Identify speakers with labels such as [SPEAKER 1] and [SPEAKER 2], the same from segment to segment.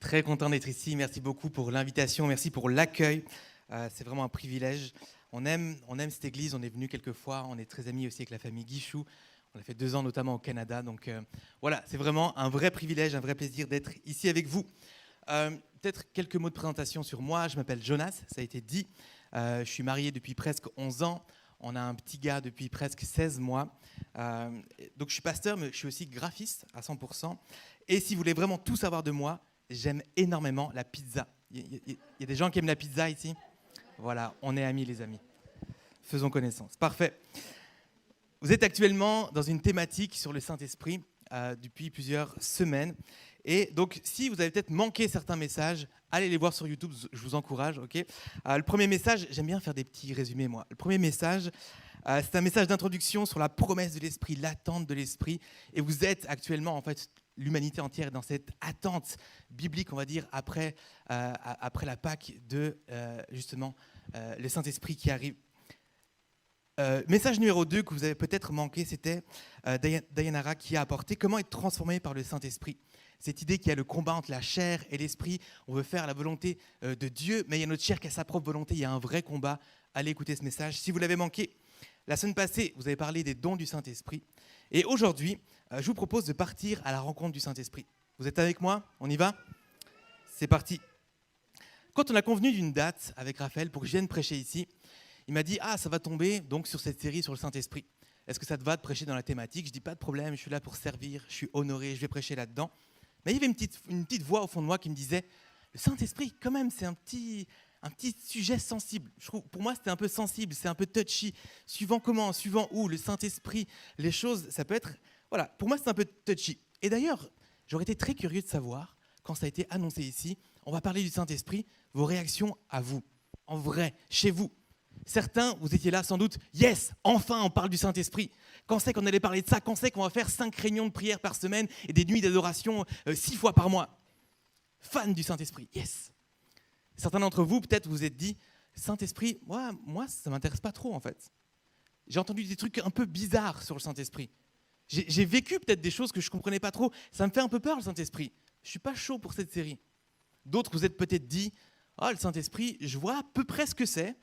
[SPEAKER 1] Très content d'être ici. Merci beaucoup pour l'invitation. Merci pour l'accueil. C'est vraiment un privilège. On aime cette église. On est venu quelques fois. On est très amis aussi avec la famille Guichou. On a fait 2 ans notamment au Canada. Donc voilà, c'est vraiment un vrai privilège, un vrai plaisir d'être ici avec vous. Peut-être quelques mots de présentation sur moi. Je m'appelle Jonas, ça a été dit. Je suis marié depuis presque 11 ans. On a un petit gars depuis presque 16 mois. Donc je suis pasteur, mais je suis aussi graphiste à 100%. Et si vous voulez vraiment tout savoir de moi, j'aime énormément la pizza. Il y a des gens qui aiment la pizza ici? Voilà, on est amis les amis. Faisons connaissance. Parfait. Vous êtes actuellement dans une thématique sur le Saint-Esprit depuis plusieurs semaines. Et donc, si vous avez peut-être manqué certains messages, allez les voir sur YouTube, je vous encourage. Okay. Le premier message, j'aime bien faire des petits résumés moi. Le premier message, c'est un message d'introduction sur la promesse de l'Esprit, l'attente de l'Esprit. Et vous êtes actuellement, en fait, l'humanité entière dans cette attente biblique, on va dire, après la Pâque de, justement, le Saint-Esprit qui arrive. Message numéro 2 que vous avez peut-être manqué, c'était Dayanara qui a apporté comment être transformé par le Saint-Esprit. Cette idée qu'il y a le combat entre la chair et l'esprit, on veut faire la volonté de Dieu, mais il y a notre chair qui a sa propre volonté, il y a un vrai combat. Allez écouter ce message. Si vous l'avez manqué, la semaine passée, vous avez parlé des dons du Saint-Esprit. Et aujourd'hui, je vous propose de partir à la rencontre du Saint-Esprit. Vous êtes avec moi? On y va? C'est parti. Quand on a convenu d'une date avec Raphaël pour que je vienne prêcher ici, il m'a dit « Ah, ça va tomber donc sur cette série sur le Saint-Esprit. Est-ce que ça te va de prêcher dans la thématique ?» Je dis « Pas de problème, je suis là pour servir, je suis honoré, je vais prêcher là-dedans. » Mais il y avait une petite voix au fond de moi qui me disait « Le Saint-Esprit, quand même, c'est un petit sujet sensible. » Je trouve, pour moi, c'était un peu sensible, c'est un peu touchy. Suivant comment, suivant où, le Saint-Esprit, les choses, ça peut être... Voilà, pour moi, c'est un peu touchy. Et d'ailleurs, j'aurais été très curieux de savoir, quand ça a été annoncé ici, on va parler du Saint-Esprit, vos réactions à vous, en vrai, chez vous. Certains, vous étiez là sans doute, yes, enfin on parle du Saint-Esprit. Quand c'est qu'on allait parler de ça? Quand c'est qu'on va faire 5 réunions de prière par semaine et des nuits d'adoration 6 fois par mois? Fan du Saint-Esprit, yes. Certains d'entre vous, peut-être, vous êtes dit, Saint-Esprit, moi, ça ne m'intéresse pas trop en fait. J'ai entendu des trucs un peu bizarres sur le Saint-Esprit. J'ai vécu peut-être des choses que je ne comprenais pas trop. Ça me fait un peu peur le Saint-Esprit. Je ne suis pas chaud pour cette série. D'autres, vous êtes peut-être dit, le Saint-Esprit, je vois à peu près ce que c'est.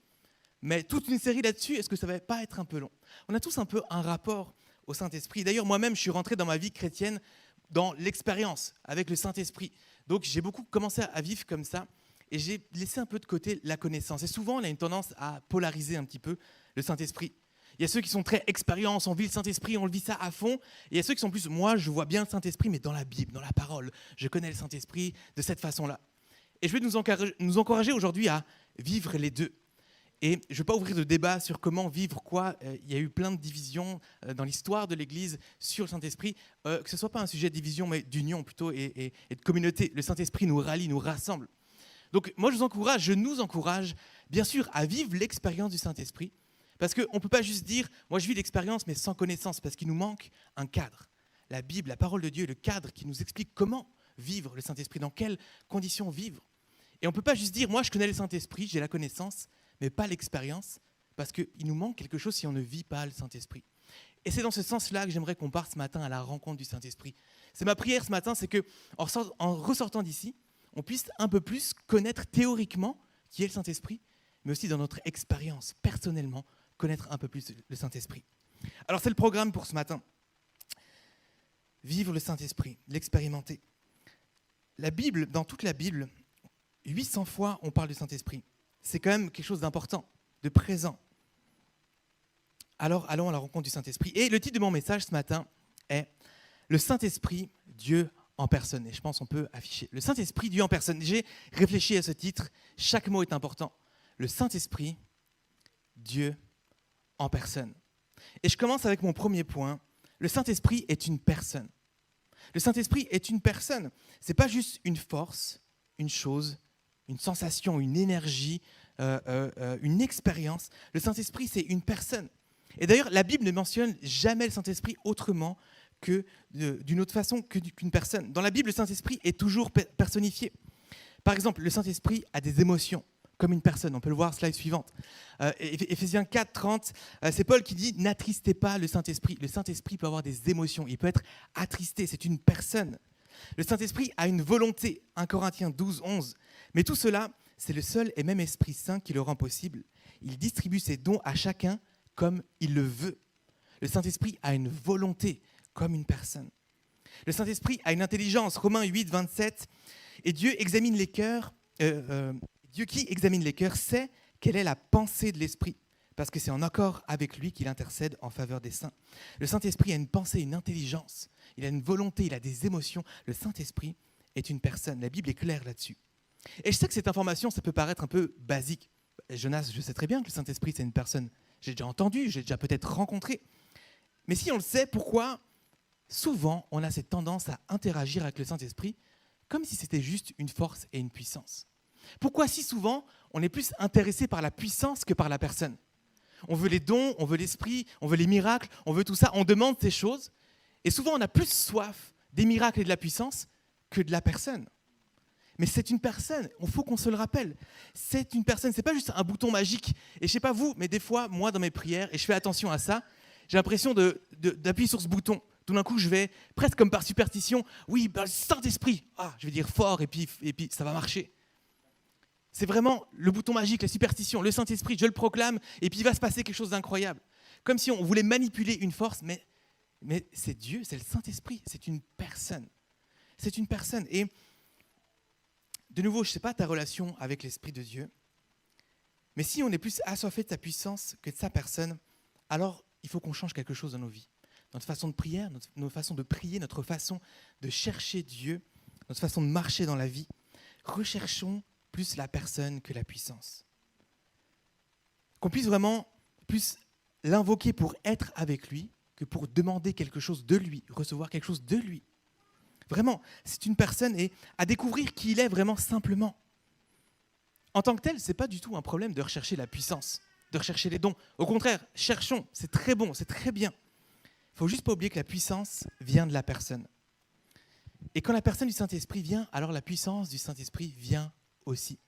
[SPEAKER 1] Mais toute une série là-dessus, est-ce que ça ne va pas être un peu long? On a tous un peu un rapport au Saint-Esprit. D'ailleurs, moi-même, je suis rentré dans ma vie chrétienne dans l'expérience avec le Saint-Esprit. Donc, j'ai beaucoup commencé à vivre comme ça et j'ai laissé un peu de côté la connaissance. Et souvent, on a une tendance à polariser un petit peu le Saint-Esprit. Il y a ceux qui sont très expérience, on vit le Saint-Esprit, on le vit ça à fond. Et il y a ceux qui sont plus, moi, je vois bien le Saint-Esprit, mais dans la Bible, dans la parole. Je connais le Saint-Esprit de cette façon-là. Et je vais nous encourager aujourd'hui à vivre les deux. Et je ne vais pas ouvrir de débat sur comment vivre quoi. Il y a eu plein de divisions dans l'histoire de l'Église sur le Saint-Esprit. Que ce ne soit pas un sujet de division, mais d'union plutôt et de communauté. Le Saint-Esprit nous rallie, nous rassemble. Donc moi, je nous encourage, bien sûr, à vivre l'expérience du Saint-Esprit. Parce qu'on ne peut pas juste dire, moi je vis l'expérience, mais sans connaissance, parce qu'il nous manque un cadre. La Bible, la parole de Dieu, le cadre qui nous explique comment vivre le Saint-Esprit, dans quelles conditions vivre. Et on ne peut pas juste dire, moi je connais le Saint-Esprit, j'ai la connaissance, mais pas l'expérience, parce qu'il nous manque quelque chose si on ne vit pas le Saint-Esprit. Et c'est dans ce sens-là que j'aimerais qu'on parte ce matin à la rencontre du Saint-Esprit. C'est ma prière ce matin, c'est qu'en ressortant d'ici, on puisse un peu plus connaître théoriquement qui est le Saint-Esprit, mais aussi dans notre expérience, personnellement, connaître un peu plus le Saint-Esprit. Alors c'est le programme pour ce matin. Vivre le Saint-Esprit, l'expérimenter. La Bible, dans toute la Bible, 800 fois on parle du Saint-Esprit. C'est quand même quelque chose d'important, de présent. Alors, allons à la rencontre du Saint-Esprit. Et le titre de mon message ce matin est « Le Saint-Esprit, Dieu en personne ». Et je pense qu'on peut afficher « Le Saint-Esprit, Dieu en personne ». J'ai réfléchi à ce titre, chaque mot est important. Le Saint-Esprit, Dieu en personne. Et je commence avec mon premier point. Le Saint-Esprit est une personne. Le Saint-Esprit est une personne. Ce n'est pas juste une force, une chose, une sensation, une énergie, une expérience. Le Saint-Esprit, c'est une personne. Et d'ailleurs, la Bible ne mentionne jamais le Saint-Esprit autrement que d'une autre façon qu'une personne. Dans la Bible, le Saint-Esprit est toujours personnifié. Par exemple, le Saint-Esprit a des émotions, comme une personne. On peut le voir, slide suivante. Éphésiens 4, 30, c'est Paul qui dit « N'attristez pas le Saint-Esprit ». Le Saint-Esprit peut avoir des émotions, il peut être attristé, c'est une personne. Le Saint-Esprit a une volonté, 1 Corinthiens 12, 11. Mais tout cela, c'est le seul et même Esprit Saint qui le rend possible. Il distribue ses dons à chacun comme il le veut. Le Saint-Esprit a une volonté comme une personne. Le Saint-Esprit a une intelligence, Romains 8, 27. Et Dieu examine les cœurs, Dieu qui examine les cœurs sait quelle est la pensée de l'Esprit, parce que c'est en accord avec lui qu'il intercède en faveur des saints. Le Saint-Esprit a une pensée, une intelligence, il a une volonté, il a des émotions. Le Saint-Esprit est une personne, la Bible est claire là-dessus. Et je sais que cette information, ça peut paraître un peu basique. Jonas, je sais très bien que le Saint-Esprit, c'est une personne. J'ai déjà entendu, j'ai déjà peut-être rencontré. Mais si on le sait, pourquoi souvent on a cette tendance à interagir avec le Saint-Esprit comme si c'était juste une force et une puissance? Pourquoi si souvent on est plus intéressé par la puissance que par la personne? On veut les dons, on veut l'esprit, on veut les miracles, on veut tout ça, on demande ces choses. Et souvent on a plus soif des miracles et de la puissance que de la personne. Mais c'est une personne, il faut qu'on se le rappelle. C'est une personne, c'est pas juste un bouton magique. Et je sais pas vous, mais des fois, moi dans mes prières, et je fais attention à ça, j'ai l'impression d'appuyer sur ce bouton. Tout d'un coup, je vais, presque comme par superstition, oui, le Saint-Esprit, je vais dire fort, et puis ça va marcher. C'est vraiment le bouton magique, la superstition, le Saint-Esprit, je le proclame, et puis il va se passer quelque chose d'incroyable. Comme si on voulait manipuler une force, mais c'est Dieu, c'est le Saint-Esprit, c'est une personne. C'est une personne. Et de nouveau, je ne sais pas ta relation avec l'Esprit de Dieu, mais si on est plus assoiffé de sa puissance que de sa personne, alors il faut qu'on change quelque chose dans nos vies. Notre façon de prier, notre façon de prier, notre façon de chercher Dieu, notre façon de marcher dans la vie. Recherchons plus la personne que la puissance. Qu'on puisse vraiment plus l'invoquer pour être avec lui que pour demander quelque chose de lui, recevoir quelque chose de lui. Vraiment, c'est une personne et à découvrir qui il est vraiment simplement. En tant que tel, ce n'est pas du tout un problème de rechercher la puissance, de rechercher les dons. Au contraire, cherchons, c'est très bon, c'est très bien. Il ne faut juste pas oublier que la puissance vient de la personne. Et quand la personne du Saint-Esprit vient, alors la puissance du Saint-Esprit vient aussi.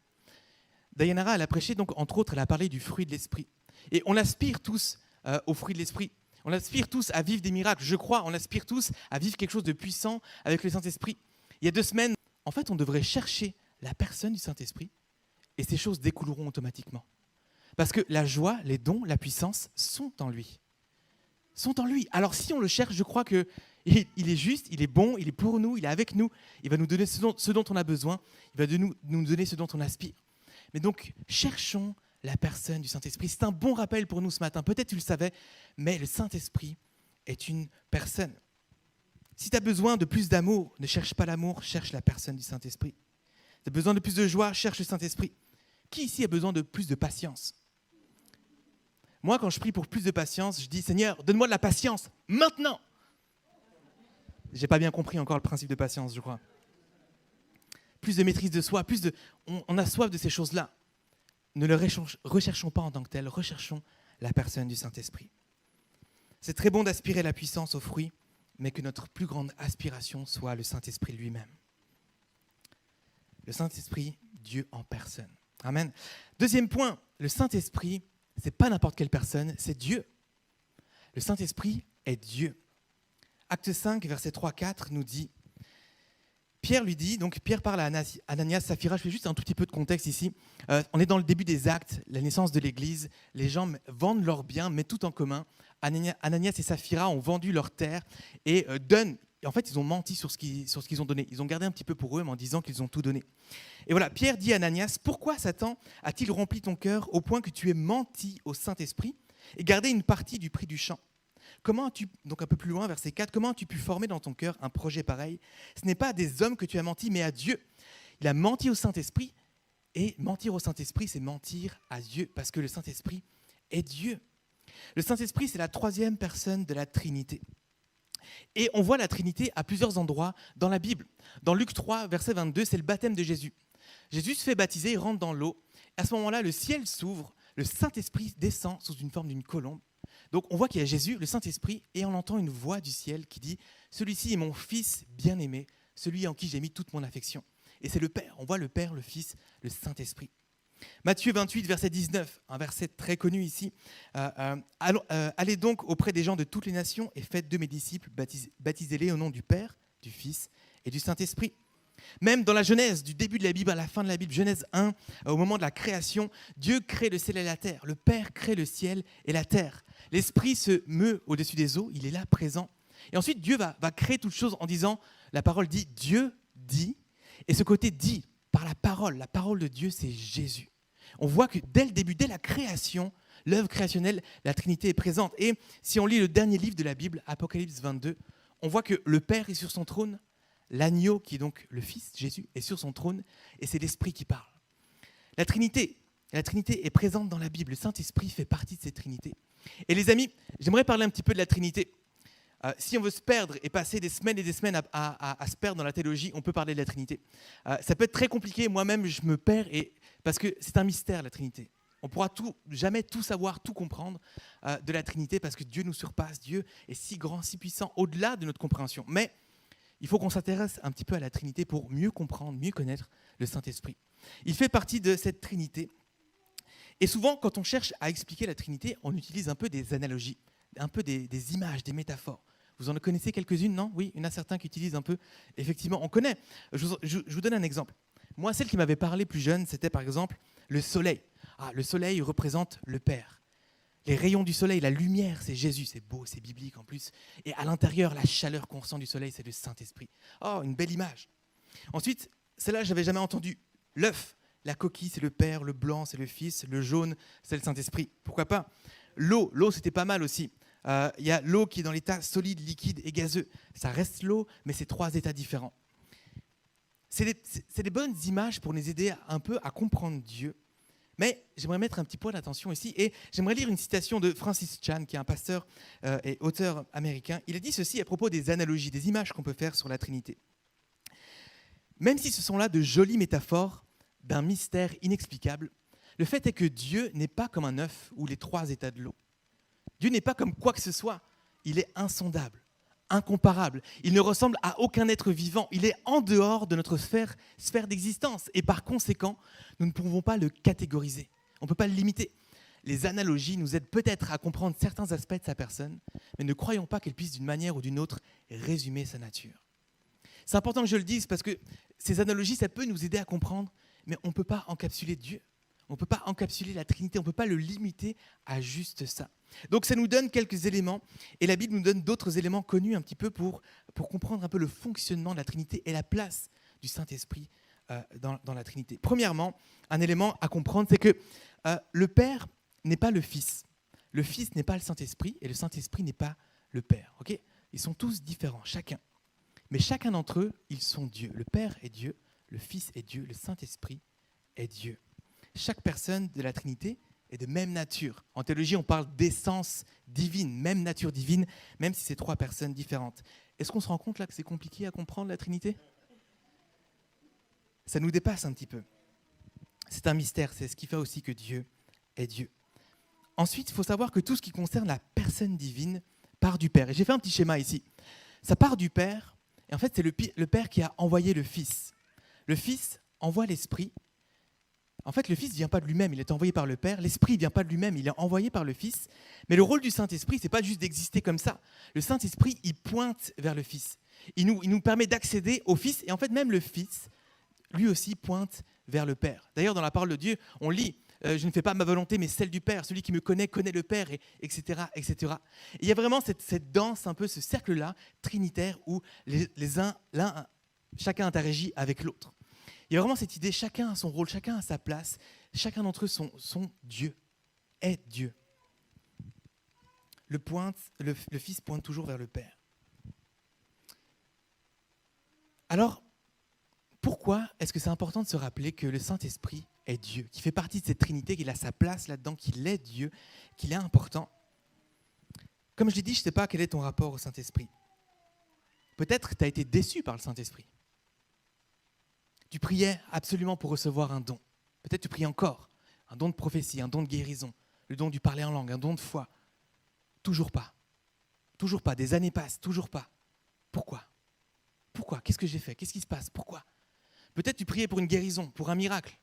[SPEAKER 1] Dayanara, elle a prêché, donc entre autres, elle a parlé du fruit de l'Esprit. Et on aspire tous au fruit de l'Esprit. On aspire tous à vivre des miracles. Je crois, on aspire tous à vivre quelque chose de puissant avec le Saint-Esprit. Il y a 2 semaines, en fait, on devrait chercher la personne du Saint-Esprit et ces choses découleront automatiquement. Parce que la joie, les dons, la puissance sont en lui. Sont en lui. Alors si on le cherche, je crois qu'il est juste, il est bon, il est pour nous, il est avec nous. Il va nous donner ce dont on a besoin. Il va nous donner ce dont on aspire. Mais donc, cherchons la personne du Saint-Esprit. C'est un bon rappel pour nous ce matin. Peut-être tu le savais, mais le Saint-Esprit est une personne. Si tu as besoin de plus d'amour, ne cherche pas l'amour, cherche la personne du Saint-Esprit. Tu as besoin de plus de joie, cherche le Saint-Esprit. Qui ici a besoin de plus de patience? Moi, quand je prie pour plus de patience, je dis « Seigneur, donne-moi de la patience, maintenant !» Je n'ai pas bien compris encore le principe de patience, je crois. Plus de maîtrise de soi, on a soif de ces choses-là. Ne le recherchons pas en tant que tel, recherchons la personne du Saint-Esprit. C'est très bon d'aspirer la puissance aux fruits, mais que notre plus grande aspiration soit le Saint-Esprit lui-même. Le Saint-Esprit, Dieu en personne. Amen. 2e point, le Saint-Esprit, ce n'est pas n'importe quelle personne, c'est Dieu. Le Saint-Esprit est Dieu. Acte 5, verset 3-4 nous dit, Pierre lui dit, donc Pierre parle à Ananias, Saphira, je fais juste un tout petit peu de contexte ici. On est dans le début des actes, la naissance de l'Église, les gens vendent leurs biens, mettent tout en commun. Ananias et Saphira ont vendu leurs terres et donnent. Et en fait, ils ont menti sur ce qu'ils ont donné. Ils ont gardé un petit peu pour eux, mais en disant qu'ils ont tout donné. Et voilà, Pierre dit à Ananias, « Pourquoi Satan a-t-il rempli ton cœur au point que tu aies menti au Saint-Esprit et gardé une partie du prix du champ ? Comment as-tu, donc un peu plus loin, verset 4, comment as-tu pu former dans ton cœur un projet pareil ? Ce n'est pas à des hommes que tu as menti, mais à Dieu. Il a menti au Saint-Esprit, et mentir au Saint-Esprit, c'est mentir à Dieu, parce que le Saint-Esprit est Dieu. Le Saint-Esprit, c'est la 3e personne de la Trinité. Et on voit la Trinité à plusieurs endroits dans la Bible. Dans Luc 3, verset 22, c'est le baptême de Jésus. Jésus se fait baptiser, il rentre dans l'eau. À ce moment-là, le ciel s'ouvre, le Saint-Esprit descend sous une forme d'une colombe. Donc on voit qu'il y a Jésus, le Saint-Esprit, et on entend une voix du ciel qui dit « Celui-ci est mon Fils bien-aimé, celui en qui j'ai mis toute mon affection. » Et c'est le Père, on voit le Père, le Fils, le Saint-Esprit. Matthieu 28, verset 19, un verset très connu ici. Allez donc auprès des gens de toutes les nations et faites de mes disciples, baptisez-les au nom du Père, du Fils et du Saint-Esprit. Même dans la Genèse, du début de la Bible à la fin de la Bible, Genèse 1, au moment de la création, Dieu crée le ciel et la terre. Le Père crée le ciel et la terre. L'Esprit se meut au-dessus des eaux, il est là, présent. Et ensuite, Dieu va créer toute chose en disant, la parole dit, Dieu dit, et ce côté dit par la parole de Dieu, c'est Jésus. On voit que dès le début, dès la création, l'œuvre créationnelle, la Trinité est présente. Et si on lit le dernier livre de la Bible, Apocalypse 22, on voit que le Père est sur son trône, l'agneau, qui est donc le Fils, Jésus, est sur son trône, et c'est l'Esprit qui parle. La Trinité est présente dans la Bible. Le Saint-Esprit fait partie de cette Trinité. Et les amis, j'aimerais parler un petit peu de la Trinité. Si on veut se perdre et passer des semaines et des semaines à se perdre dans la théologie, on peut parler de la Trinité. Ça peut être très compliqué. Moi-même, je me perds parce que c'est un mystère, la Trinité. On ne pourra jamais tout savoir, tout comprendre de la Trinité parce que Dieu nous surpasse. Dieu est si grand, si puissant, au-delà de notre compréhension. Mais il faut qu'on s'intéresse un petit peu à la Trinité pour mieux comprendre, mieux connaître le Saint-Esprit. Il fait partie de cette Trinité. Et souvent, quand on cherche à expliquer la Trinité, on utilise un peu des analogies, un peu des images, des métaphores. Vous en connaissez quelques-unes, non? Oui, il y en a certains qui utilisent un peu. Effectivement, on connaît. Je vous donne un exemple. Moi, celle qui m'avait parlé plus jeune, c'était par exemple le soleil. Le soleil représente le Père. Les rayons du soleil, la lumière, c'est Jésus, c'est beau, c'est biblique en plus. Et à l'intérieur, la chaleur qu'on ressent du soleil, c'est le Saint-Esprit. Oh, une belle image. Ensuite, celle-là, je n'avais jamais entendu. L'œuf, la coquille, c'est le Père, le blanc, c'est le Fils, le jaune, c'est le Saint-Esprit. Pourquoi pas? L'eau, c'était pas mal aussi. Il y a l'eau qui est dans l'état solide, liquide et gazeux. Ça reste l'eau, mais c'est 3 états différents. C'est des bonnes images pour nous aider un peu à comprendre Dieu. Mais j'aimerais mettre un petit point d'attention ici et j'aimerais lire une citation de Francis Chan, qui est un pasteur et auteur américain. Il a dit ceci à propos des analogies, des images qu'on peut faire sur la Trinité. Même si ce sont là de jolies métaphores d'un mystère inexplicable, le fait est que Dieu n'est pas comme un œuf ou les 3 états de l'eau. Dieu n'est pas comme quoi que ce soit. Il est insondable, incomparable. Il ne ressemble à aucun être vivant. Il est en dehors de notre sphère d'existence. Et par conséquent, nous ne pouvons pas le catégoriser. On ne peut pas le limiter. Les analogies nous aident peut-être à comprendre certains aspects de sa personne, mais ne croyons pas qu'elles puissent d'une manière ou d'une autre résumer sa nature. C'est important que je le dise parce que ces analogies, ça peut nous aider à comprendre, mais on ne peut pas encapsuler Dieu. On ne peut pas encapsuler la Trinité, on ne peut pas le limiter à juste ça. Donc ça nous donne quelques éléments, et la Bible nous donne d'autres éléments connus un petit peu pour comprendre un peu le fonctionnement de la Trinité et la place du Saint-Esprit dans la Trinité. Premièrement, un élément à comprendre, c'est que le Père n'est pas le Fils. Le Fils n'est pas le Saint-Esprit, et le Saint-Esprit n'est pas le Père. Okay? Ils sont tous différents, chacun. Mais chacun d'entre eux, ils sont Dieu. Le Père est Dieu, le Fils est Dieu, le Saint-Esprit est Dieu. Chaque personne de la Trinité est de même nature. En théologie, on parle d'essence divine, même nature divine, même si c'est 3 personnes différentes. Est-ce qu'on se rend compte là que c'est compliqué à comprendre la Trinité? Ça nous dépasse un petit peu. C'est un mystère, c'est ce qui fait aussi que Dieu est Dieu. Ensuite, il faut savoir que tout ce qui concerne la personne divine part du Père. Et j'ai fait un petit schéma ici. Ça part du Père, et en fait, c'est le Père qui a envoyé le Fils. Le Fils envoie l'Esprit. En fait, le Fils ne vient pas de lui-même, il est envoyé par le Père. L'Esprit ne vient pas de lui-même, il est envoyé par le Fils. Mais le rôle du Saint-Esprit, ce n'est pas juste d'exister comme ça. Le Saint-Esprit, il pointe vers le Fils. Il nous permet d'accéder au Fils. Et en fait, même le Fils, lui aussi, pointe vers le Père. D'ailleurs, dans la parole de Dieu, on lit « Je ne fais pas ma volonté, mais celle du Père. Celui qui me connaît, connaît le Père, etc. etc. » Et il y a vraiment cette danse, un peu ce cercle-là, trinitaire, où chacun interagit avec l'autre. Il y a vraiment cette idée, chacun a son rôle, chacun a sa place, chacun d'entre eux sont Dieu, est Dieu. Le Fils pointe toujours vers le Père. Alors, pourquoi est-ce que c'est important de se rappeler que le Saint-Esprit est Dieu, qui fait partie de cette Trinité, qu'il a sa place là-dedans, qu'il est Dieu, qu'il est important? Comme je l'ai dit, je ne sais pas quel est ton rapport au Saint-Esprit. Peut-être tu as été déçu par le Saint-Esprit. Tu priais absolument pour recevoir un don. Peut-être tu pries encore. Un don de prophétie, un don de guérison, le don du parler en langue, un don de foi. Toujours pas. Toujours pas. Des années passent, toujours pas. Pourquoi? Pourquoi? Qu'est-ce que j'ai fait? Qu'est-ce qui se passe? Pourquoi? Peut-être tu priais pour une guérison, pour un miracle.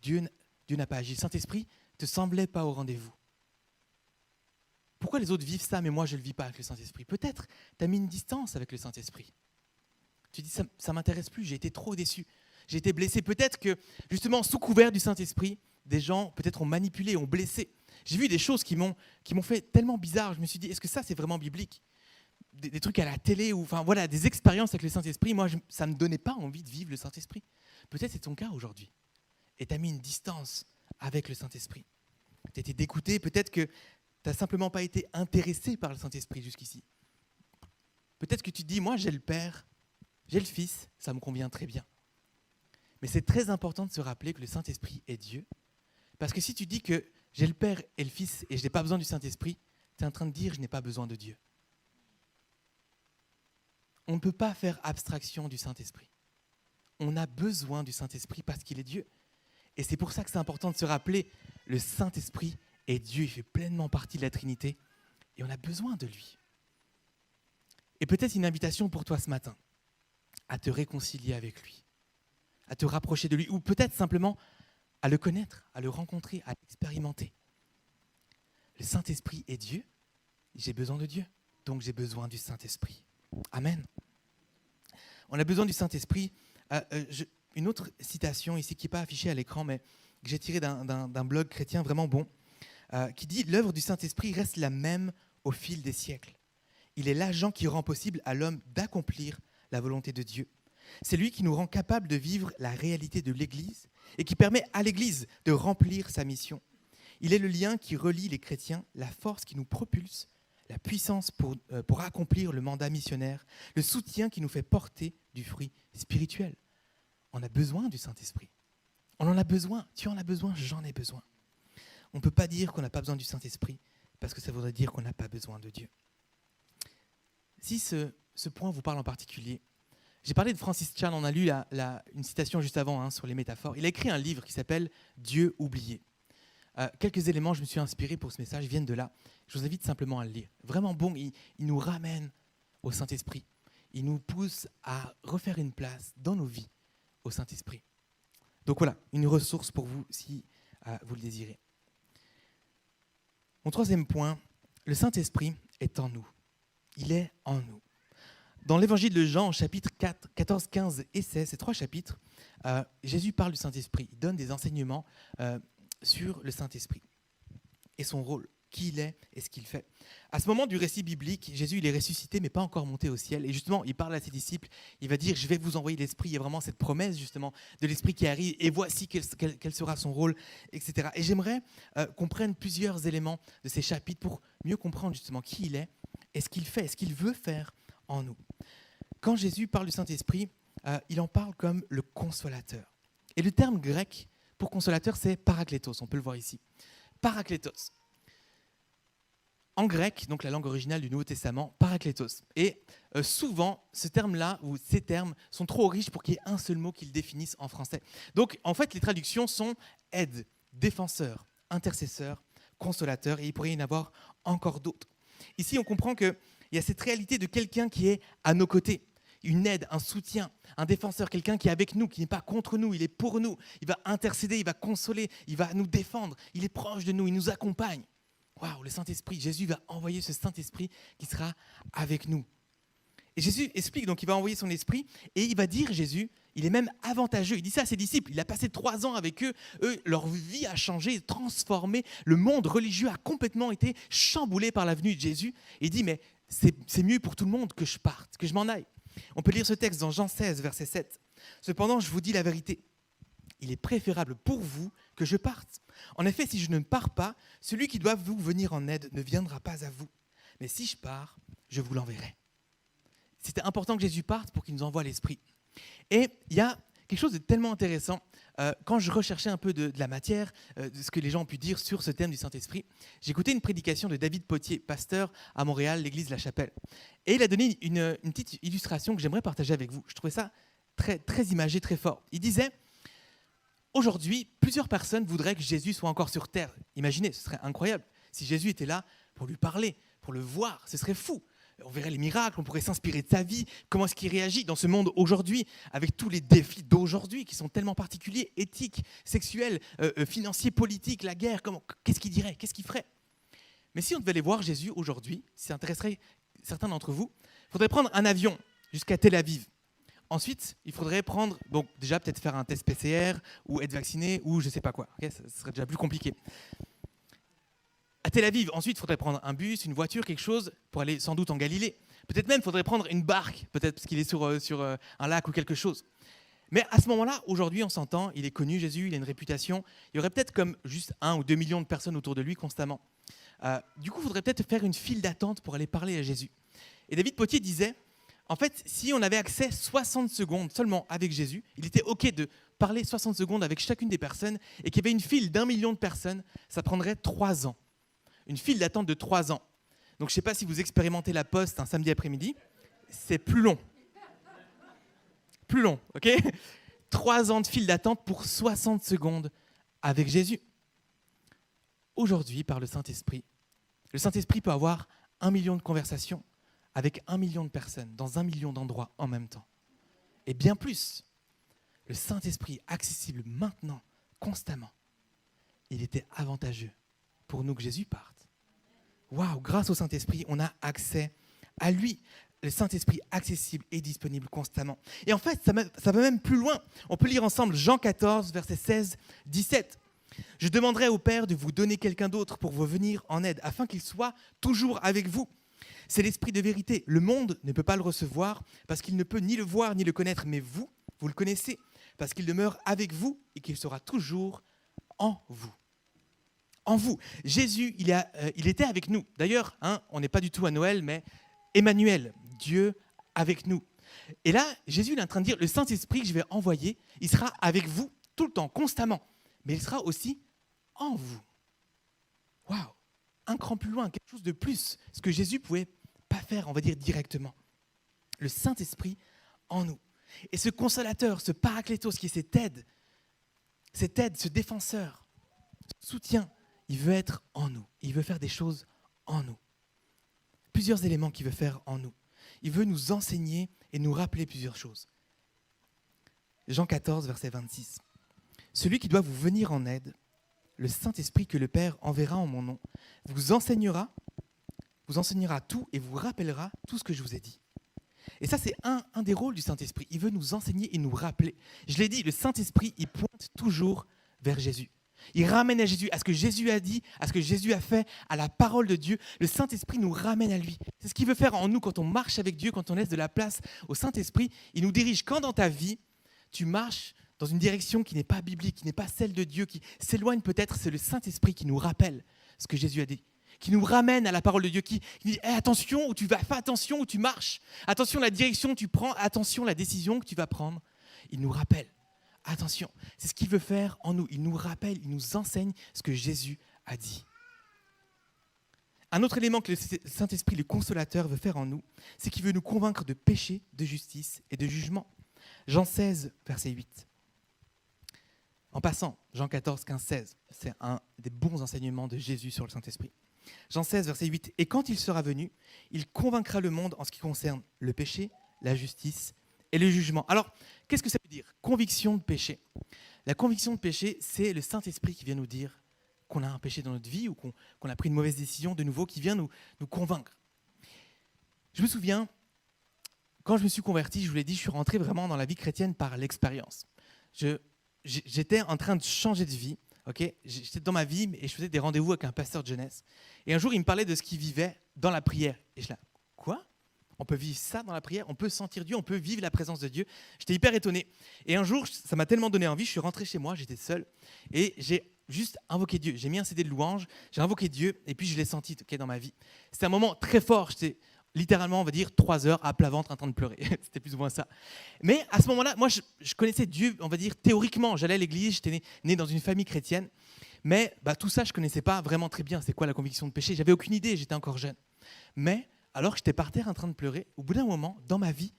[SPEAKER 1] Dieu n'a pas agi. Le Saint-Esprit ne te semblait pas au rendez-vous. Pourquoi les autres vivent ça, mais moi je ne le vis pas avec le Saint-Esprit? Peut-être tu as mis une distance avec le Saint-Esprit. Tu dis, ça ne m'intéresse plus, j'ai été trop déçu, j'ai été blessé. Peut-être que, justement, sous couvert du Saint-Esprit, des gens peut-être ont manipulé, ont blessé. J'ai vu des choses qui m'ont fait tellement bizarre. Je me suis dit, est-ce que ça, c'est vraiment biblique ? Des trucs à la télé, ou enfin voilà, des expériences avec le Saint-Esprit. Moi, ça ne me donnait pas envie de vivre le Saint-Esprit. Peut-être c'est ton cas aujourd'hui. Et tu as mis une distance avec le Saint-Esprit. Tu as été dégoûté, peut-être que tu n'as simplement pas été intéressé par le Saint-Esprit jusqu'ici. Peut-être que tu te dis, moi j'ai le Père, j'ai le Fils, ça me convient très bien. Mais c'est très important de se rappeler que le Saint-Esprit est Dieu. Parce que si tu dis que j'ai le Père et le Fils et je n'ai pas besoin du Saint-Esprit, tu es en train de dire je n'ai pas besoin de Dieu. On ne peut pas faire abstraction du Saint-Esprit. On a besoin du Saint-Esprit parce qu'il est Dieu. Et c'est pour ça que c'est important de se rappeler, le Saint-Esprit est Dieu, il fait pleinement partie de la Trinité et on a besoin de lui. Et peut-être une invitation pour toi ce matin, à te réconcilier avec lui, à te rapprocher de lui, ou peut-être simplement à le connaître, à le rencontrer, à l'expérimenter. Le Saint-Esprit est Dieu, j'ai besoin de Dieu, donc j'ai besoin du Saint-Esprit. Amen. On a besoin du Saint-Esprit. Une autre citation ici qui n'est pas affichée à l'écran, mais que j'ai tirée d'un blog chrétien vraiment bon, qui dit « L'œuvre du Saint-Esprit reste la même au fil des siècles. Il est l'agent qui rend possible à l'homme d'accomplir la volonté de Dieu. C'est lui qui nous rend capable de vivre la réalité de l'Église et qui permet à l'Église de remplir sa mission. Il est le lien qui relie les chrétiens, la force qui nous propulse, la puissance pour accomplir le mandat missionnaire, le soutien qui nous fait porter du fruit spirituel. » On a besoin du Saint-Esprit. On en a besoin. Tu en as besoin, j'en ai besoin. On ne peut pas dire qu'on n'a pas besoin du Saint-Esprit parce que ça voudrait dire qu'on n'a pas besoin de Dieu. Si ce point vous parle en particulier, j'ai parlé de Francis Chan, on a lu une citation juste avant sur les métaphores. Il a écrit un livre qui s'appelle « Dieu oublié ». Quelques éléments, je me suis inspiré pour ce message, viennent de là. Je vous invite simplement à le lire. Vraiment bon, il nous ramène au Saint-Esprit. Il nous pousse à refaire une place dans nos vies au Saint-Esprit. Donc voilà, une ressource pour vous si vous le désirez. Mon troisième point, le Saint-Esprit est en nous. Il est en nous. Dans l'évangile de Jean, chapitre 4, 14, 15 et 16, ces 3 chapitres, Jésus parle du Saint-Esprit. Il donne des enseignements sur le Saint-Esprit et son rôle, qui il est et ce qu'il fait. À ce moment du récit biblique, Jésus il est ressuscité mais pas encore monté au ciel. Et justement, il parle à ses disciples, il va dire « Je vais vous envoyer l'Esprit ». Il y a vraiment cette promesse justement de l'Esprit qui arrive et voici quel sera son rôle, etc. Et j'aimerais qu'on prenne plusieurs éléments de ces chapitres pour mieux comprendre justement qui il est et ce qu'il fait, ce qu'il veut faire en nous. Quand Jésus parle du Saint-Esprit, il en parle comme le consolateur. Et le terme grec pour consolateur, c'est parakletos, on peut le voir ici. Parakletos. En grec, donc la langue originale du Nouveau Testament, parakletos. Et souvent, ce terme-là, ou ces termes, sont trop riches pour qu'il y ait un seul mot qui le définisse en français. Donc, en fait, les traductions sont aide, défenseur, intercesseur, consolateur, et il pourrait y en avoir encore d'autres. Ici, on comprend qu'il y a cette réalité de quelqu'un qui est à nos côtés, une aide, un soutien, un défenseur, quelqu'un qui est avec nous, qui n'est pas contre nous, il est pour nous, il va intercéder, il va consoler, il va nous défendre, il est proche de nous, il nous accompagne. Waouh, le Saint-Esprit, Jésus va envoyer ce Saint-Esprit qui sera avec nous. Et Jésus explique, donc il va envoyer son Esprit et il va dire, Jésus, il est même avantageux. Il dit ça à ses disciples, il a passé 3 ans avec eux, leur vie a changé, transformé, le monde religieux a complètement été chamboulé par la venue de Jésus. Et il dit, mais c'est mieux pour tout le monde que je parte, que je m'en aille. On peut lire ce texte dans Jean 16, verset 7. Cependant, je vous dis la vérité, il est préférable pour vous que je parte. En effet, si je ne pars pas, celui qui doit vous venir en aide ne viendra pas à vous. Mais si je pars, je vous l'enverrai. C'était important que Jésus parte pour qu'il nous envoie l'Esprit. Et il y a quelque chose de tellement intéressant. Quand je recherchais un peu de la matière, de ce que les gens ont pu dire sur ce thème du Saint-Esprit, j'ai écouté une prédication de David Potier, pasteur à Montréal, l'église La Chapelle. Et il a donné une petite illustration que j'aimerais partager avec vous. Je trouvais ça très, très imagé, très fort. Il disait... Aujourd'hui, plusieurs personnes voudraient que Jésus soit encore sur terre. Imaginez, ce serait incroyable. Si Jésus était là pour lui parler, pour le voir, ce serait fou. On verrait les miracles, on pourrait s'inspirer de sa vie, comment est-ce qu'il réagit dans ce monde aujourd'hui, avec tous les défis d'aujourd'hui qui sont tellement particuliers, éthiques, sexuels, financiers, politiques, la guerre, qu'est-ce qu'il dirait, qu'est-ce qu'il ferait? Mais si on devait aller voir Jésus aujourd'hui, si ça intéresserait certains d'entre vous, il faudrait prendre un avion jusqu'à Tel Aviv. Ensuite, il faudrait prendre, donc déjà peut-être faire un test PCR ou être vacciné ou je ne sais pas quoi. Okay, ça serait déjà plus compliqué. À Tel Aviv, ensuite, il faudrait prendre un bus, une voiture, quelque chose pour aller sans doute en Galilée. Peut-être même, il faudrait prendre une barque, peut-être parce qu'il est sur un lac ou quelque chose. Mais à ce moment-là, aujourd'hui, on s'entend, il est connu, Jésus, il a une réputation. Il y aurait peut-être comme juste 1 ou 2 millions de personnes autour de lui constamment. Du coup, il faudrait peut-être faire une file d'attente pour aller parler à Jésus. Et David Potier disait, en fait, si on avait accès 60 secondes seulement avec Jésus, il était OK de parler 60 secondes avec chacune des personnes et qu'il y avait une file d'1 million de personnes, ça prendrait 3 ans. Une file d'attente de 3 ans. Donc, je ne sais pas si vous expérimentez la poste un samedi après-midi, c'est plus long. Plus long, OK ? 3 ans de file d'attente pour 60 secondes avec Jésus. Aujourd'hui, par le Saint-Esprit peut avoir 1 million de conversations avec 1 million de personnes, dans 1 million d'endroits en même temps. Et bien plus, le Saint-Esprit accessible maintenant, constamment, il était avantageux pour nous que Jésus parte. Waouh, grâce au Saint-Esprit, on a accès à lui. Le Saint-Esprit accessible et disponible constamment. Et en fait, ça va même plus loin. On peut lire ensemble Jean 14, versets 16, 17. « Je demanderai au Père de vous donner quelqu'un d'autre pour vous venir en aide, afin qu'il soit toujours avec vous. C'est l'Esprit de vérité. Le monde ne peut pas le recevoir parce qu'il ne peut ni le voir ni le connaître. Mais vous le connaissez parce qu'il demeure avec vous et qu'il sera toujours en vous. » En vous. Jésus, il était avec nous. D'ailleurs, on n'est pas du tout à Noël, mais Emmanuel, Dieu avec nous. Et là, Jésus est en train de dire, le Saint-Esprit que je vais envoyer, il sera avec vous tout le temps, constamment. Mais il sera aussi en vous. Waouh! Un cran plus loin, quelque chose de plus, ce que Jésus ne pouvait pas faire, on va dire directement. Le Saint-Esprit en nous. Et ce consolateur, ce paraclétos qui est cette aide, ce défenseur, ce soutien, il veut être en nous. Il veut faire des choses en nous. Plusieurs éléments qu'il veut faire en nous. Il veut nous enseigner et nous rappeler plusieurs choses. Jean 14, verset 26. « Celui qui doit vous venir en aide, le Saint-Esprit que le Père enverra en mon nom, vous enseignera tout et vous rappellera tout ce que je vous ai dit. » Et ça, c'est un des rôles du Saint-Esprit. Il veut nous enseigner et nous rappeler. Je l'ai dit, le Saint-Esprit, il pointe toujours vers Jésus. Il ramène à Jésus, à ce que Jésus a dit, à ce que Jésus a fait, à la parole de Dieu. Le Saint-Esprit nous ramène à lui. C'est ce qu'il veut faire en nous quand on marche avec Dieu, quand on laisse de la place au Saint-Esprit. Il nous dirige. Quand dans ta vie, tu marches dans une direction qui n'est pas biblique, qui n'est pas celle de Dieu, qui s'éloigne peut-être, c'est le Saint-Esprit qui nous rappelle ce que Jésus a dit, qui nous ramène à la parole de Dieu, qui dit hey, attention où tu vas, fais attention où tu marches, attention la direction que tu prends, attention la décision que tu vas prendre. Il nous rappelle. Attention, c'est ce qu'il veut faire en nous. Il nous rappelle, il nous enseigne ce que Jésus a dit. Un autre élément que le Saint-Esprit, le consolateur, veut faire en nous, c'est qu'il veut nous convaincre de péché, de justice et de jugement. Jean 16, verset 8. En passant, Jean 14, 15, 16, c'est un des bons enseignements de Jésus sur le Saint-Esprit. Jean 16, verset 8. « Et quand il sera venu, il convaincra le monde en ce qui concerne le péché, la justice et le jugement. » Alors, qu'est-ce que ça veut dire ? Conviction de péché. La conviction de péché, c'est le Saint-Esprit qui vient nous dire qu'on a un péché dans notre vie ou qu'on a pris une mauvaise décision de nouveau, qui vient nous convaincre. Je me souviens, quand je me suis converti, je vous l'ai dit, je suis rentré vraiment dans la vie chrétienne par l'expérience. J'étais en train de changer de vie. Okay, j'étais dans ma vie et je faisais des rendez-vous avec un pasteur de jeunesse. Et un jour, il me parlait de ce qu'il vivait dans la prière. Et je dis, quoi ? On peut vivre ça dans la prière, on peut sentir Dieu, on peut vivre la présence de Dieu. J'étais hyper étonné. Et un jour, ça m'a tellement donné envie, je suis rentré chez moi, j'étais seul. Et j'ai juste invoqué Dieu. J'ai mis un CD de louange, j'ai invoqué Dieu et puis je l'ai senti dans ma vie. C'était un moment très fort. J'étais littéralement, on va dire, 3 heures à plat ventre en train de pleurer. C'était plus ou moins ça. Mais à ce moment-là, moi, je connaissais Dieu, on va dire, théoriquement. J'allais à l'église, j'étais né dans une famille chrétienne. Mais tout ça, je ne connaissais pas vraiment très bien. C'est quoi la conviction de péché ? J'avais aucune idée, j'étais encore jeune. Mais alors que j'étais par terre en train de pleurer, au bout d'un moment, dans ma vie,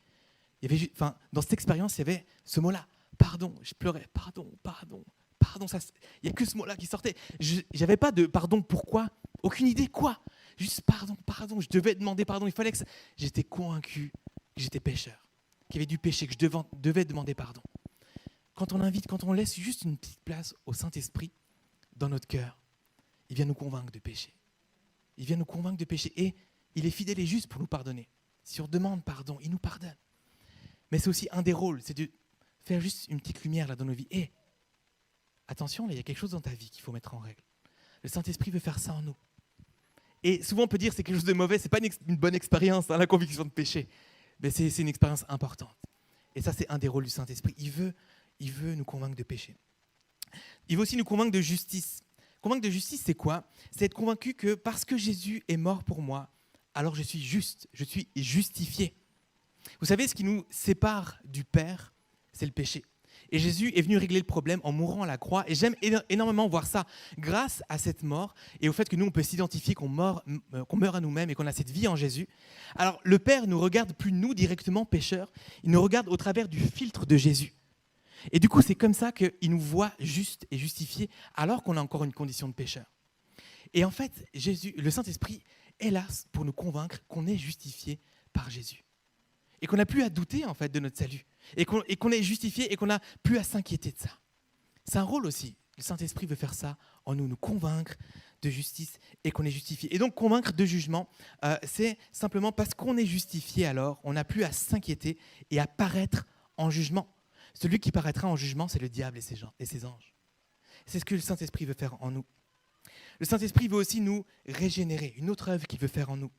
[SPEAKER 1] dans cette expérience, il y avait ce mot-là, pardon. Je pleurais, pardon. Il n'y a que ce mot-là qui sortait. Je n'avais pas de pardon, pourquoi ? Aucune idée, quoi ? Juste pardon. Je devais demander pardon. Il fallait que j'étais convaincu que j'étais pécheur, qu'il y avait du péché, que je devais demander pardon. Quand on laisse juste une petite place au Saint-Esprit dans notre cœur, il vient nous convaincre de péché. Et il est fidèle et juste pour nous pardonner. Si on demande pardon, il nous pardonne. Mais c'est aussi un des rôles, c'est de faire juste une petite lumière là dans nos vies. Et attention, là, il y a quelque chose dans ta vie qu'il faut mettre en règle. Le Saint-Esprit veut faire ça en nous. Et souvent on peut dire que c'est quelque chose de mauvais, c'est pas une bonne expérience, la conviction de péché. Mais c'est une expérience importante. Et ça, c'est un des rôles du Saint-Esprit. Il veut nous convaincre de péché. Il veut aussi nous convaincre de justice. Convaincre de justice, c'est quoi? C'est être convaincu que parce que Jésus est mort pour moi, alors je suis juste, je suis justifié. Vous savez, ce qui nous sépare du Père, c'est le péché. Et Jésus est venu régler le problème en mourant à la croix. Et j'aime énormément voir ça. Grâce à cette mort et au fait que nous, on peut s'identifier qu'on meurt à nous-mêmes et qu'on a cette vie en Jésus. Alors, le Père ne regarde plus nous directement, pécheurs. Il nous regarde au travers du filtre de Jésus. Et du coup, c'est comme ça qu'il nous voit justes et justifiés alors qu'on a encore une condition de pécheur. Et en fait, Jésus, le Saint-Esprit est là pour nous convaincre qu'on est justifié par Jésus. Et qu'on n'a plus à douter en fait de notre salut. Et qu'on est justifié et qu'on n'a plus à s'inquiéter de ça. C'est un rôle aussi. Le Saint-Esprit veut faire ça en nous, nous convaincre de justice et qu'on est justifié. Et donc convaincre de jugement, c'est simplement parce qu'on est justifié alors, on n'a plus à s'inquiéter et à paraître en jugement. Celui qui paraîtra en jugement, c'est le diable et ses anges. C'est ce que le Saint-Esprit veut faire en nous. Le Saint-Esprit veut aussi nous régénérer, une autre œuvre qu'il veut faire en nous.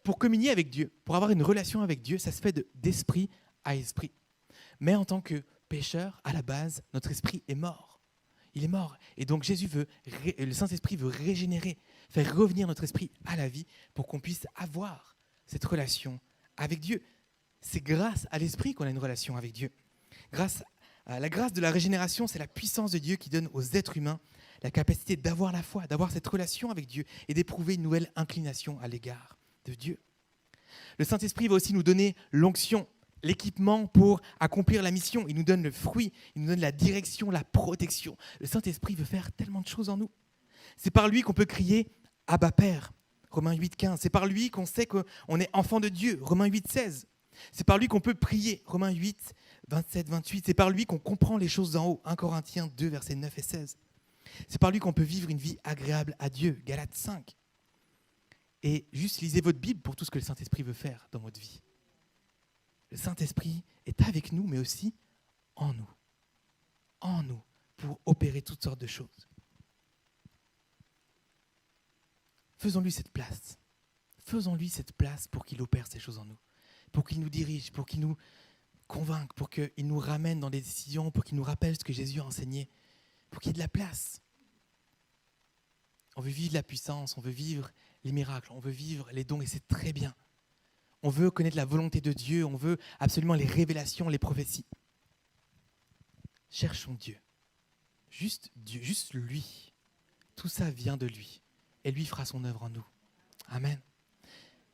[SPEAKER 1] Pour communier avec Dieu, pour avoir une relation avec Dieu, ça se fait d'esprit à esprit. Mais en tant que pécheur, à la base, notre esprit est mort. Il est mort. Et donc le Saint-Esprit veut régénérer, faire revenir notre esprit à la vie pour qu'on puisse avoir cette relation avec Dieu. C'est grâce à l'esprit qu'on a une relation avec Dieu. La grâce de la régénération, c'est la puissance de Dieu qui donne aux êtres humains la capacité d'avoir la foi, d'avoir cette relation avec Dieu et d'éprouver une nouvelle inclination à l'égard de Dieu. Le Saint-Esprit va aussi nous donner l'onction, l'équipement pour accomplir la mission. Il nous donne le fruit, il nous donne la direction, la protection. Le Saint-Esprit veut faire tellement de choses en nous. C'est par lui qu'on peut crier « Abba Père », Romains 8,15. C'est par lui qu'on sait qu'on est enfant de Dieu, Romains 8,16. C'est par lui qu'on peut prier, Romains 8, 27, 28. C'est par lui qu'on comprend les choses d'en haut, 1 Corinthiens 2, versets 9 et 16. C'est par lui qu'on peut vivre une vie agréable à Dieu, Galates 5. Et juste lisez votre Bible pour tout ce que le Saint-Esprit veut faire dans votre vie. Le Saint-Esprit est avec nous, mais aussi en nous, pour opérer toutes sortes de choses. Faisons-lui cette place. Faisons-lui cette place pour qu'il opère ces choses en nous, pour qu'il nous dirige, pour qu'il nous convainque, pour qu'il nous ramène dans les décisions, pour qu'il nous rappelle ce que Jésus a enseigné, pour qu'il y ait de la place. On veut vivre la puissance, on veut vivre les miracles, on veut vivre les dons et c'est très bien. On veut connaître la volonté de Dieu, on veut absolument les révélations, les prophéties. Cherchons Dieu, juste lui. Tout ça vient de lui et lui fera son œuvre en nous. Amen.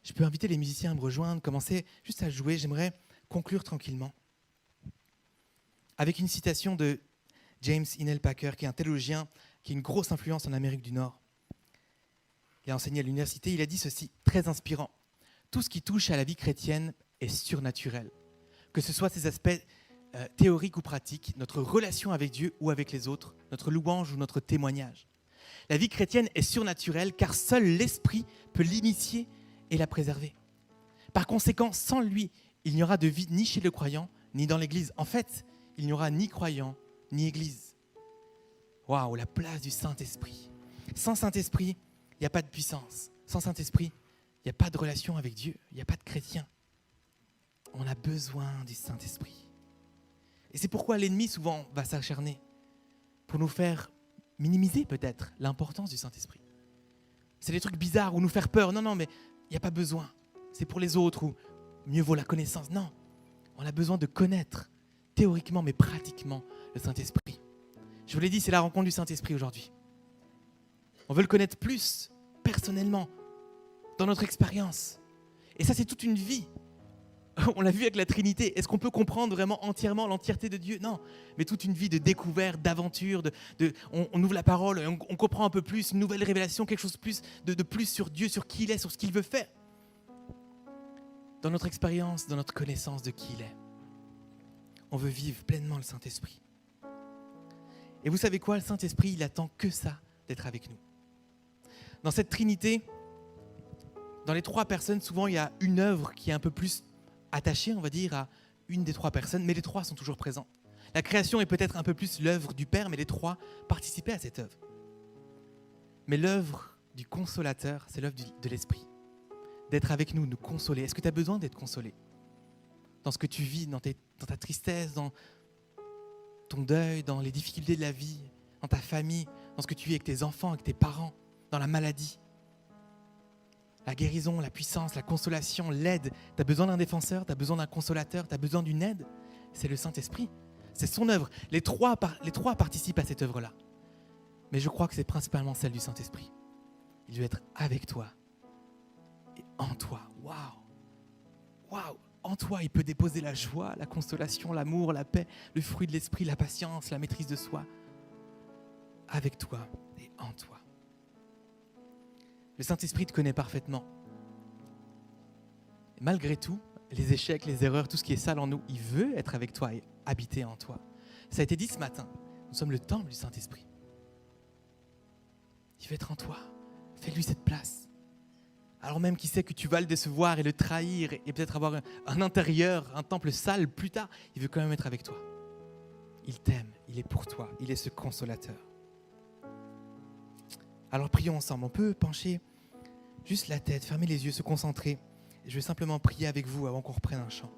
[SPEAKER 1] Je peux inviter les musiciens à me rejoindre, commencer juste à jouer. J'aimerais conclure tranquillement avec une citation de James Inel Packer, qui est un théologien qui a une grosse influence en Amérique du Nord. Il a enseigné à l'université, il a dit ceci, très inspirant. Tout ce qui touche à la vie chrétienne est surnaturel. Que ce soit ses aspects théoriques ou pratiques, notre relation avec Dieu ou avec les autres, notre louange ou notre témoignage. La vie chrétienne est surnaturelle car seul l'Esprit peut l'initier et la préserver. Par conséquent, sans lui, il n'y aura de vie ni chez le croyant, ni dans l'Église. En fait, il n'y aura ni croyant, ni Église. Waouh, la place du Saint-Esprit. Sans Saint-Esprit, il n'y a pas de puissance. Sans Saint-Esprit, il n'y a pas de relation avec Dieu. Il n'y a pas de chrétien. On a besoin du Saint-Esprit. Et c'est pourquoi l'ennemi souvent va s'acharner pour nous faire minimiser peut-être l'importance du Saint-Esprit. C'est des trucs bizarres ou nous faire peur. Non, mais il n'y a pas besoin. C'est pour les autres ou mieux vaut la connaissance. Non, on a besoin de connaître théoriquement mais pratiquement le Saint-Esprit. Je vous l'ai dit, c'est la rencontre du Saint-Esprit aujourd'hui. On veut le connaître plus, personnellement, dans notre expérience. Et ça, c'est toute une vie. On l'a vu avec la Trinité. Est-ce qu'on peut comprendre vraiment entièrement l'entièreté de Dieu? Non, mais toute une vie de découverte, d'aventure, on ouvre la parole, on comprend un peu plus, une nouvelle révélation, quelque chose de plus sur Dieu, sur qui il est, sur ce qu'il veut faire. Dans notre expérience, dans notre connaissance de qui il est. On veut vivre pleinement le Saint-Esprit. Et vous savez quoi? Le Saint-Esprit, il attend que ça, d'être avec nous. Dans cette Trinité, dans les trois personnes, souvent, il y a une œuvre qui est un peu plus attachée, on va dire, à une des 3 personnes, mais les 3 sont toujours présents. La création est peut-être un peu plus l'œuvre du Père, mais les 3 participaient à cette œuvre. Mais l'œuvre du consolateur, c'est l'œuvre de l'Esprit. D'être avec nous, nous consoler. Est-ce que tu as besoin d'être consolé dans ce que tu vis, dans ta tristesse, dans ton deuil, dans les difficultés de la vie, dans ta famille, dans ce que tu vis avec tes enfants, avec tes parents, dans la maladie? La guérison, la puissance, la consolation, l'aide. Tu as besoin d'un défenseur, tu as besoin d'un consolateur, tu as besoin d'une aide. C'est le Saint-Esprit. C'est son œuvre. Les trois participent à cette œuvre-là. Mais je crois que c'est principalement celle du Saint-Esprit. Il veut être avec toi et en toi. Waouh! En toi, il peut déposer la joie, la consolation, l'amour, la paix, le fruit de l'esprit, la patience, la maîtrise de soi. Avec toi et en toi. Le Saint-Esprit te connaît parfaitement. Et malgré tout, les échecs, les erreurs, tout ce qui est sale en nous, il veut être avec toi et habiter en toi. Ça a été dit ce matin. Nous sommes le temple du Saint-Esprit. Il veut être en toi. Fais-lui cette place. Alors même qu'il sait que tu vas le décevoir et le trahir et peut-être avoir un intérieur, un temple sale plus tard, il veut quand même être avec toi. Il t'aime, il est pour toi, il est ce consolateur. Alors prions ensemble. On peut pencher juste la tête, fermer les yeux, se concentrer. Je vais simplement prier avec vous avant qu'on reprenne un chant.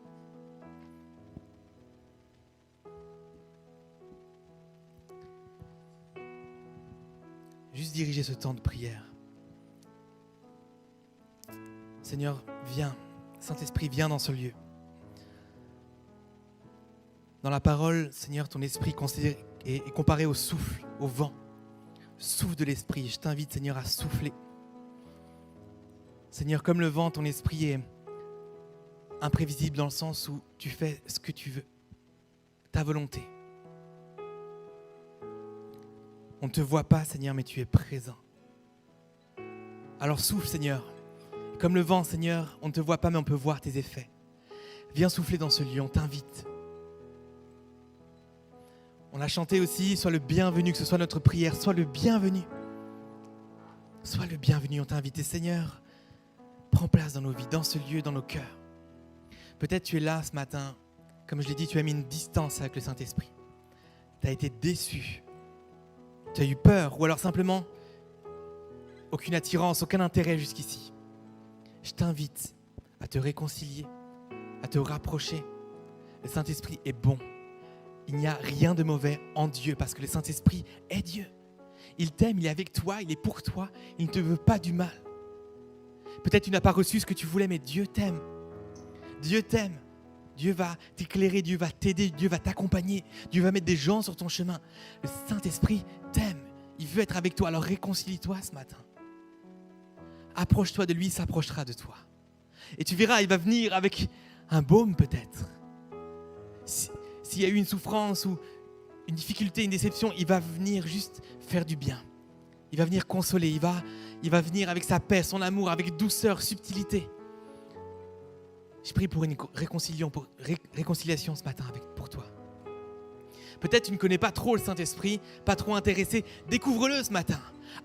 [SPEAKER 1] Juste diriger ce temps de prière. Seigneur, viens. Saint-Esprit, viens dans ce lieu. Dans la parole, Seigneur, ton esprit est comparé au souffle, au vent. Souffle de l'esprit. Je t'invite, Seigneur, à souffler. Seigneur, comme le vent, ton esprit est imprévisible dans le sens où tu fais ce que tu veux. Ta volonté. On ne te voit pas, Seigneur, mais tu es présent. Alors souffle, Seigneur. Comme le vent, Seigneur, on ne te voit pas, mais on peut voir tes effets. Viens souffler dans ce lieu, on t'invite. On a chanté aussi, sois le bienvenu, que ce soit notre prière, sois le bienvenu. Sois le bienvenu, on t'a invité, Seigneur. Prends place dans nos vies, dans ce lieu, dans nos cœurs. Peut-être tu es là ce matin, comme je l'ai dit, tu as mis une distance avec le Saint-Esprit. Tu as été déçu. Tu as eu peur, ou alors simplement aucune attirance, aucun intérêt jusqu'ici. Je t'invite à te réconcilier, à te rapprocher. Le Saint-Esprit est bon. Il n'y a rien de mauvais en Dieu parce que le Saint-Esprit est Dieu. Il t'aime, il est avec toi, il est pour toi, il ne te veut pas du mal. Peut-être tu n'as pas reçu ce que tu voulais, mais Dieu t'aime. Dieu t'aime. Dieu va t'éclairer, Dieu va t'aider, Dieu va t'accompagner, Dieu va mettre des gens sur ton chemin. Le Saint-Esprit t'aime, il veut être avec toi, alors réconcilie-toi ce matin. Approche-toi de lui, il s'approchera de toi. Et tu verras, il va venir avec un baume peut-être. S'il y a eu une souffrance ou une difficulté, une déception, il va venir juste faire du bien. Il va venir consoler, il va venir avec sa paix, son amour, avec douceur, subtilité. Je prie pour une réconciliation ce matin pour toi. Peut-être tu ne connais pas trop le Saint-Esprit, pas trop intéressé. Découvre-le ce matin.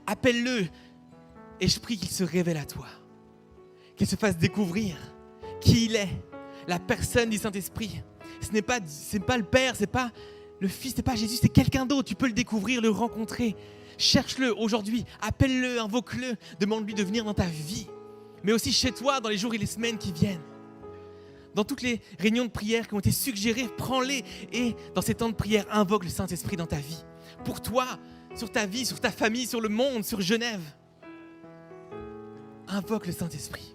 [SPEAKER 1] Appelle-le. Et je prie qu'il se révèle à toi. Qu'il se fasse découvrir qui il est. La personne du Saint-Esprit. Ce n'est pas le Père, ce n'est pas le Fils, ce n'est pas Jésus, c'est quelqu'un d'autre. Tu peux le découvrir, le rencontrer. Cherche-le aujourd'hui. Appelle-le, invoque-le. Demande-lui de venir dans ta vie. Mais aussi chez toi dans les jours et les semaines qui viennent. Dans toutes les réunions de prière qui ont été suggérées, prends-les et dans ces temps de prière, invoque le Saint-Esprit dans ta vie. Pour toi, sur ta vie, sur ta famille, sur le monde, sur Genève. Invoque le Saint-Esprit.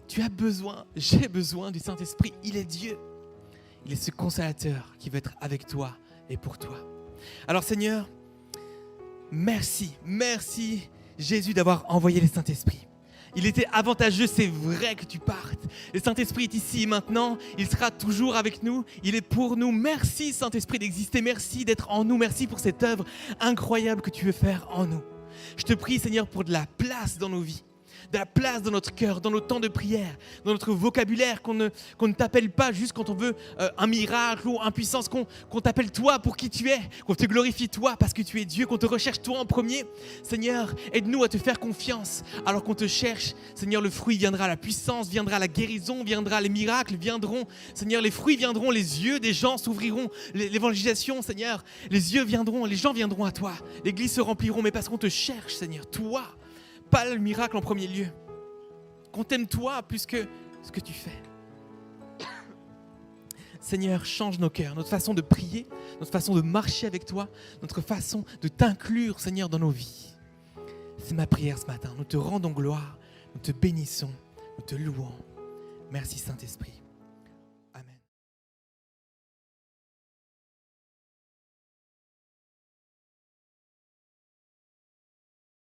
[SPEAKER 1] Tu as besoin, j'ai besoin du Saint-Esprit. Il est Dieu. Il est ce consolateur qui veut être avec toi et pour toi. Alors Seigneur, merci Jésus d'avoir envoyé le Saint-Esprit. Il était avantageux, c'est vrai que tu partes. Le Saint-Esprit est ici et maintenant. Il sera toujours avec nous. Il est pour nous. Merci Saint-Esprit d'exister. Merci d'être en nous. Merci pour cette œuvre incroyable que tu veux faire en nous. Je te prie Seigneur pour de la place dans nos vies. de la place dans notre cœur, dans nos temps de prière, dans notre vocabulaire, qu'on ne t'appelle pas juste quand on veut un miracle ou une puissance, qu'on t'appelle toi pour qui tu es, qu'on te glorifie toi parce que tu es Dieu, qu'on te recherche toi en premier. Seigneur, aide-nous à te faire confiance alors qu'on te cherche. Seigneur, le fruit viendra, la puissance viendra, la guérison viendra, les miracles viendront. Seigneur, les fruits viendront, les yeux des gens s'ouvriront, l'évangélisation, Seigneur, les yeux viendront, les gens viendront à toi, l'église se rempliront, mais parce qu'on te cherche, Seigneur, toi, pas le miracle en premier lieu. Qu'on t'aime toi plus que ce que tu fais. Seigneur, change nos cœurs, notre façon de prier, notre façon de marcher avec toi, notre façon de t'inclure, Seigneur, dans nos vies. C'est ma prière ce matin. Nous te rendons gloire, nous te bénissons, nous te louons. Merci Saint-Esprit.